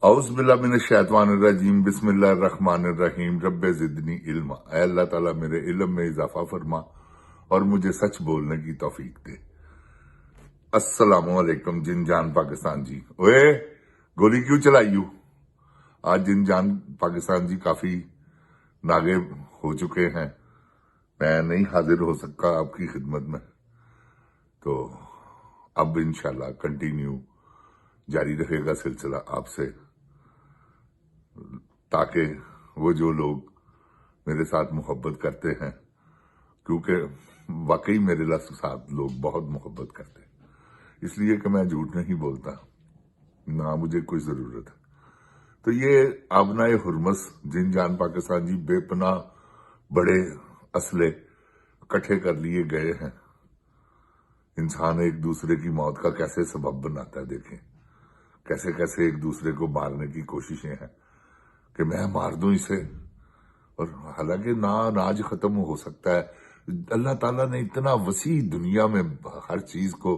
اعوذ باللہ من الشیطان الرجیم بسم اللہ الرحمن الرحیم رب زدنی علما۔ اے اللہ تعالیٰ میرے علم میں اضافہ فرما اور مجھے سچ بولنے کی توفیق دے۔ السلام علیکم جن جان پاکستان جی۔ اوے گولی کیوں چلائی ہو؟ آج جن جان پاکستان جی کافی ناگے ہو چکے ہیں، میں نہیں حاضر ہو سکا آپ کی خدمت میں، تو اب انشاءاللہ کنٹینیو جاری رہے گا سلسلہ آپ سے، تاکہ وہ جو لوگ میرے ساتھ محبت کرتے ہیں، کیونکہ واقعی میرے ساتھ لوگ بہت محبت کرتے ہیں، اس لیے کہ میں جھوٹ نہیں بولتا، نہ مجھے کوئی ضرورت ہے۔ تو یہ آبنائے حرمس جن جان پاکستان جی بے پناہ بڑے اسلحے اکٹھے کر لیے گئے ہیں۔ انسان ایک دوسرے کی موت کا کیسے سبب بناتا ہے، دیکھیں کیسے کیسے ایک دوسرے کو مارنے کی کوششیں ہیں کہ میں مار دوں اسے، اور حالانکہ ناج ختم ہو سکتا ہے۔ اللہ تعالیٰ نے اتنا وسیع دنیا میں ہر چیز کو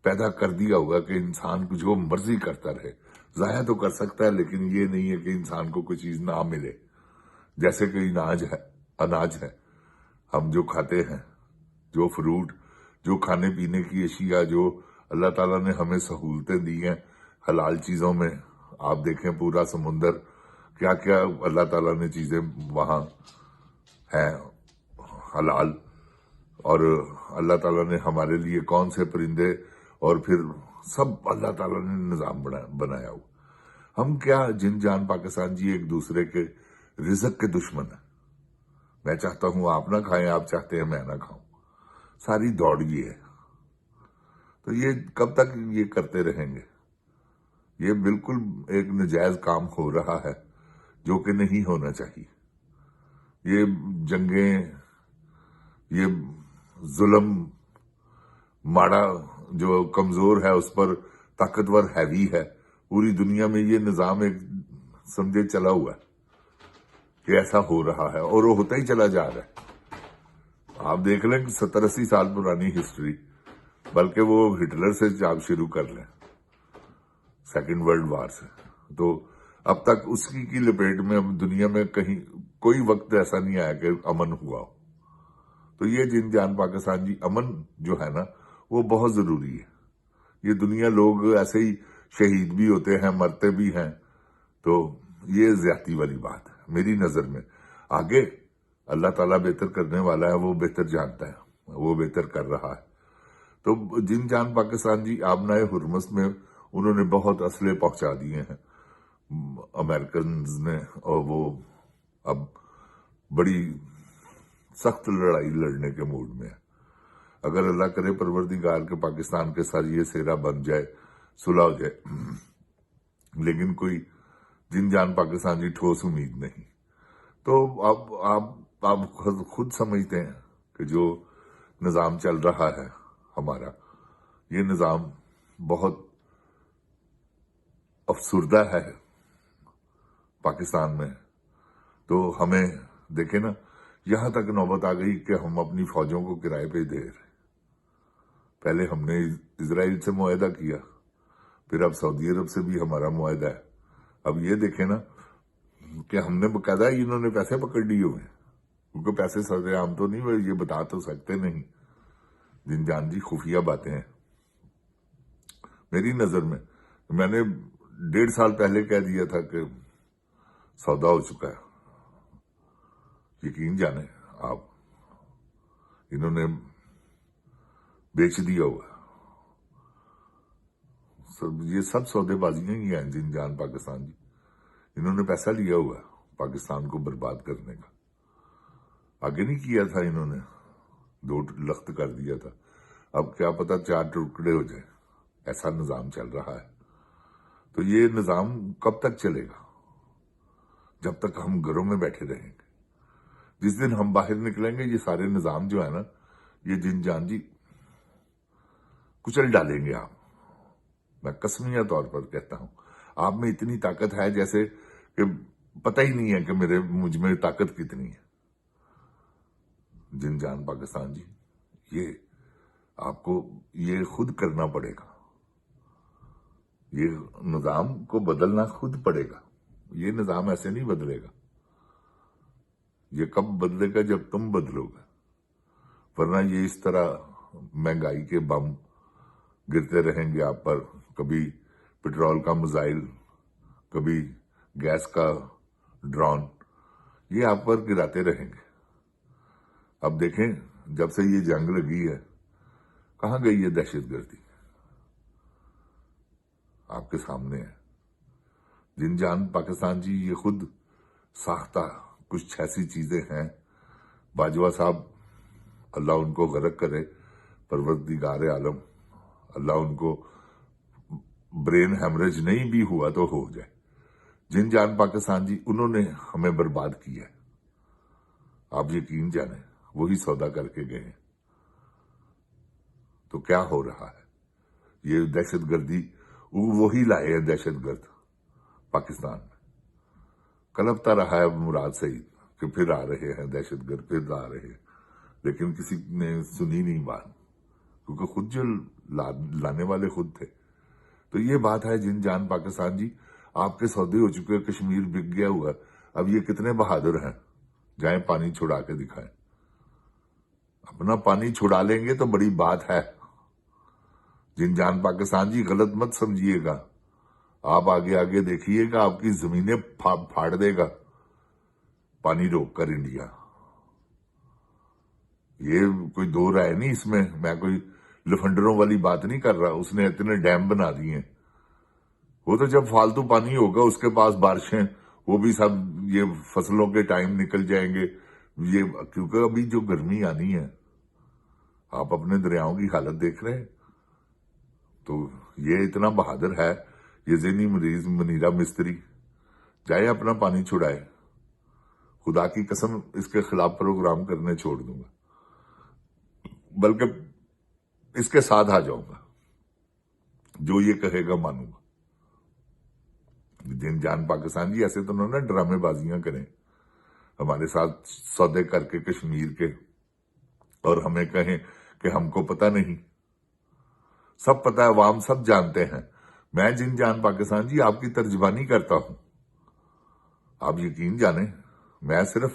پیدا کر دیا ہوگا کہ انسان کو جو مرضی کرتا رہے، ضائع تو کر سکتا ہے، لیکن یہ نہیں ہے کہ انسان کو کوئی چیز نہ ملے، جیسے کہ اناج ہے، ہم جو کھاتے ہیں، جو فروٹ، جو کھانے پینے کی اشیاء، جو اللہ تعالیٰ نے ہمیں سہولتیں دی ہیں حلال چیزوں میں، آپ دیکھیں پورا سمندر، کیا کیا اللہ تعالیٰ نے چیزیں وہاں ہیں حلال، اور اللہ تعالیٰ نے ہمارے لیے کون سے پرندے، اور پھر سب اللہ تعالیٰ نے نظام بنایا ہوا۔ ہم کیا جن جان پاکستان جی ایک دوسرے کے رزق کے دشمن ہیں۔ میں چاہتا ہوں آپ نہ کھائیں، آپ چاہتے ہیں میں نہ کھاؤں، ساری دوڑ یہ ہے۔ تو یہ کب تک یہ کرتے رہیں گے؟ یہ بالکل ایک نجائز کام ہو رہا ہے جو کہ نہیں ہونا چاہیے۔ یہ جنگیں، یہ ظلم، ماڑا جو کمزور ہے اس پر طاقتور ہیوی ہے، پوری دنیا میں یہ نظام ایک سمجھے چلا ہوا ہے کہ ایسا ہو رہا ہے، اور وہ ہوتا ہی چلا جا رہا ہے۔ آپ دیکھ لیں کہ 70-80 سال پرانی ہسٹری، بلکہ وہ ہٹلر سے آپ شروع کر لیں، سیکنڈ ورلڈ وار سے، تو اب تک اس کی لپیٹ میں اب دنیا میں کہیں کوئی وقت ایسا نہیں آیا کہ امن ہوا ہو۔ تو یہ جن جان پاکستان جی امن جو ہے نا وہ بہت ضروری ہے۔ یہ دنیا لوگ ایسے ہی شہید بھی ہوتے ہیں، مرتے بھی ہیں، تو یہ زیادتی والی بات ہے میری نظر میں۔ آگے اللہ تعالیٰ بہتر کرنے والا ہے، وہ بہتر جانتا ہے، وہ بہتر کر رہا ہے۔ تو جن جان پاکستان جی آبنائے حرمس میں انہوں نے بہت اسلحے پہنچا دیے ہیں امریکنز نے، اور وہ اب بڑی سخت لڑائی لڑنے کے موڈ میں ہے۔ اگر اللہ کرے پروردگار کے پاکستان کے ساتھ یہ سیرا بن جائے، صلح ہو جائے، لیکن کوئی جن جان پاکستان جی ٹھوس امید نہیں۔ تو اب آپ خود سمجھتے ہیں کہ جو نظام چل رہا ہے ہمارا، یہ نظام بہت افسردہ ہے پاکستان میں۔ تو ہمیں دیکھیں نا، یہاں تک نوبت آ گئی کہ ہم اپنی فوجوں کو کرائے پہ دے رہے۔ پہلے ہم نے اسرائیل سے معاہدہ کیا، پھر اب سعودی عرب سے بھی ہمارا معاہدہ ہے۔ اب یہ دیکھیں نا کہ ہم نے باقاعدہ انہوں نے پیسے پکڑ لیے ہوئے ہیں، کیونکہ پیسے سر عام تو نہیں ہوئے، یہ بتا تو سکتے نہیں، جن جان جی خفیہ باتیں ہیں۔ میری نظر میں نے 1.5 سال پہلے کہہ دیا تھا کہ سودا ہو چکا ہے، یقین جانیں آپ، انہوں نے بیچ دیا ہوا ہے۔ یہ سب سودے بازیاں ہی ہیں جن جان پاکستان جی، انہوں نے پیسہ لیا ہوا ہے پاکستان کو برباد کرنے کا۔ آگے نہیں کیا تھا انہوں نے، 2 لخت کر دیا تھا، اب کیا پتا 4 ٹکڑے ہو جائیں، ایسا نظام چل رہا ہے۔ تو یہ نظام کب تک چلے گا؟ جب تک ہم گھروں میں بیٹھے رہیں گے۔ جس دن ہم باہر نکلیں گے، یہ سارے نظام جو ہے نا، یہ جن جان جی کچل ڈالیں گے آپ، میں قسمیہ طور پر کہتا ہوں۔ آپ میں اتنی طاقت ہے جیسے کہ پتہ ہی نہیں ہے کہ مجھ میں طاقت کتنی ہے۔ جن جان پاکستان جی، یہ آپ کو یہ خود کرنا پڑے گا۔ یہ نظام کو بدلنا خود پڑے گا، یہ نظام ایسے نہیں بدلے گا، یہ کب بدلے گا جب تم بدلو گے، ورنہ یہ اس طرح مہنگائی کے بم گرتے رہیں گے آپ پر، کبھی پٹرول کا میزائل، کبھی گیس کا ڈرون، یہ آپ پر گراتے رہیں گے۔ اب دیکھیں جب سے یہ جنگ لگی ہے کہاں گئی ہے دہشت گردی؟ آپ کے سامنے ہے۔ جن جان پاکستان جی یہ خود ساختہ کچھ ایسی چیزیں ہیں، باجوہ صاحب اللہ ان کو غرق کرے، پروردگار عالم اللہ ان کو برین ہیمریج نہیں بھی ہوا تو ہو جائے۔ جن جان پاکستان جی انہوں نے ہمیں برباد کیا ہے، آپ یقین جانیں وہی سودا کر کے گئے ہیں۔ تو کیا ہو رہا ہے؟ یہ دہشت گردی وہی لائے ہیں، دہشت گرد پاکستان میں کلپتا رہا ہے مراد سعید کہ پھر آ رہے ہیں دہشت گرد، پھر آ رہے ہیں، لیکن کسی نے سنی نہیں بات، کیونکہ خود جو لانے والے خود تھے۔ تو یہ بات ہے جن جان پاکستان جی، آپ کے سودے ہو چکے، کشمیر بک گیا ہوا، اب یہ کتنے بہادر ہیں، جائیں پانی چھڑا کے دکھائیں۔ اپنا پانی چھڑا لیں گے تو بڑی بات ہے۔ جن جان پاکستان جی غلط مت سمجھیے گا، آپ آگے آگے دیکھیے گا آپ کی زمینیں پھاڑ دے گا پانی روک کر انڈیا۔ یہ کوئی دو رائے نہیں اس میں کوئی لفنڈروں والی بات نہیں کر رہا، اس نے اتنے ڈیم بنا دیے ہیں، وہ تو جب فالتو پانی ہوگا اس کے پاس بارشیں، وہ بھی سب یہ فصلوں کے ٹائم نکل جائیں گے، یہ کیونکہ ابھی جو گرمی آنی ہے، آپ اپنے دریاؤں کی حالت دیکھ رہے ہیں۔ تو یہ اتنا بہادر ہے یہ ذہنی مریض منیرہ مستری، جائے اپنا پانی چھڑائے، خدا کی قسم اس کے خلاف پروگرام کرنے چھوڑ دوں گا، بلکہ اس کے ساتھ آ جاؤں گا، جو یہ کہے گا مانوں گا۔ جن جان پاکستان جی ایسے تو انہوں نے ڈرامے بازیاں کریں ہمارے ساتھ سودے کر کے کشمیر کے، اور ہمیں کہیں کہ ہم کو پتہ نہیں، سب پتہ ہے، عوام سب جانتے ہیں۔ میں جن جان پاکستان جی آپ کی ترجمانی کرتا ہوں، آپ یقین جانیں، میں صرف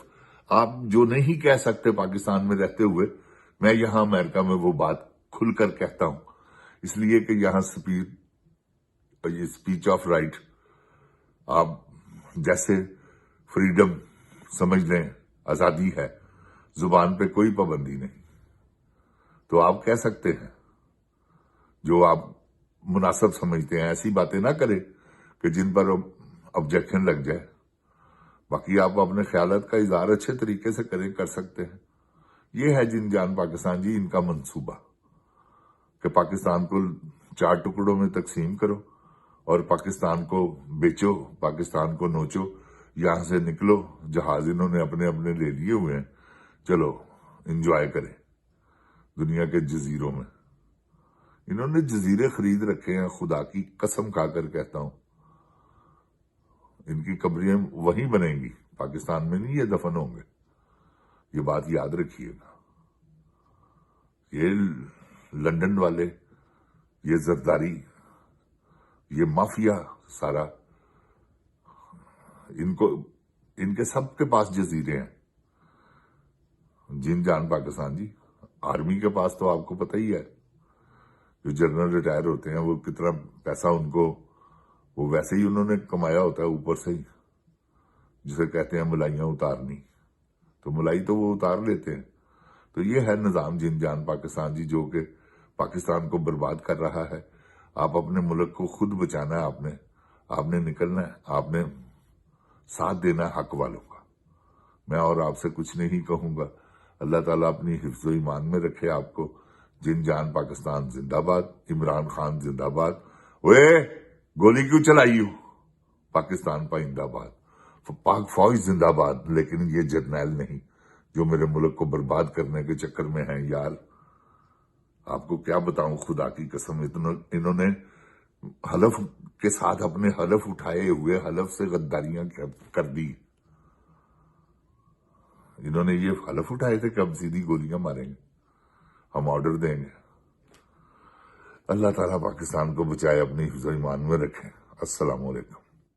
آپ جو نہیں کہہ سکتے پاکستان میں رہتے ہوئے، میں یہاں امریکہ میں وہ بات کھل کر کہتا ہوں، اس لیے کہ یہاں اسپیچ آف رائٹ، آپ جیسے فریڈم سمجھ لیں، آزادی ہے، زبان پہ کوئی پابندی نہیں، تو آپ کہہ سکتے ہیں جو آپ مناسب سمجھتے ہیں، ایسی باتیں نہ کریں کہ جن پر آبجیکشن لگ جائے۔ باقی آپ اپنے خیالات کا اظہار اچھے طریقے سے کر سکتے ہیں۔ یہ ہے جن جان پاکستان جی ان کا منصوبہ کہ پاکستان کو 4 ٹکڑوں میں تقسیم کرو اور پاکستان کو بیچو، پاکستان کو نوچو، یہاں سے نکلو، جہاز انہوں نے اپنے اپنے لے لیے ہوئے ہیں، چلو انجوائے کریں دنیا کے جزیروں میں۔ انہوں نے جزیرے خرید رکھے ہیں، خدا کی قسم کھا کر کہتا ہوں، ان کی قبریں وہیں بنیں گی، پاکستان میں نہیں یہ دفن ہوں گے، یہ بات یاد رکھیے گا۔ یہ لندن والے، یہ زرداری، یہ مافیا سارا، ان کے سب کے پاس جزیرے ہیں۔ جن جان پاکستان جی، آرمی کے پاس تو آپ کو پتہ ہی ہے، جو جنرل ریٹائر ہوتے ہیں وہ کتنا پیسہ ان کو، وہ ویسے ہی انہوں نے کمایا ہوتا ہے اوپر سے ہی، جسے کہتے ہیں ملائیاں اتارنی، تو ملائی تو وہ اتار لیتے ہیں۔ تو یہ ہے نظام جن جان پاکستان جی، جو کہ پاکستان کو برباد کر رہا ہے۔ آپ اپنے ملک کو خود بچانا ہے، آپ نے نکلنا ہے، آپ نے ساتھ دینا ہے حق والوں کا۔ میں اور آپ سے کچھ نہیں کہوں گا، اللہ تعالیٰ اپنی حفظ و ایمان میں رکھے آپ کو۔ جن جان پاکستان زندہ باد، عمران خان زندہ باد، اوے گولی کیوں چلائی ہو، پاکستان پائندہ باد، پاک فوج زندہ باد، لیکن یہ جرنیل نہیں جو میرے ملک کو برباد کرنے کے چکر میں ہیں۔ یار آپ کو کیا بتاؤں، خدا کی قسم، انہوں نے حلف کے ساتھ اپنے حلف اٹھائے ہوئے حلف سے غداریاں کر دی۔ انہوں نے یہ حلف اٹھائے تھے کہ ہم سیدھی گولیاں ماریں گے، ہم آرڈر دیں گے۔ اللہ تعالیٰ پاکستان کو بچائے، اپنی حفظ و ایمان میں رکھیں۔ السلام علیکم۔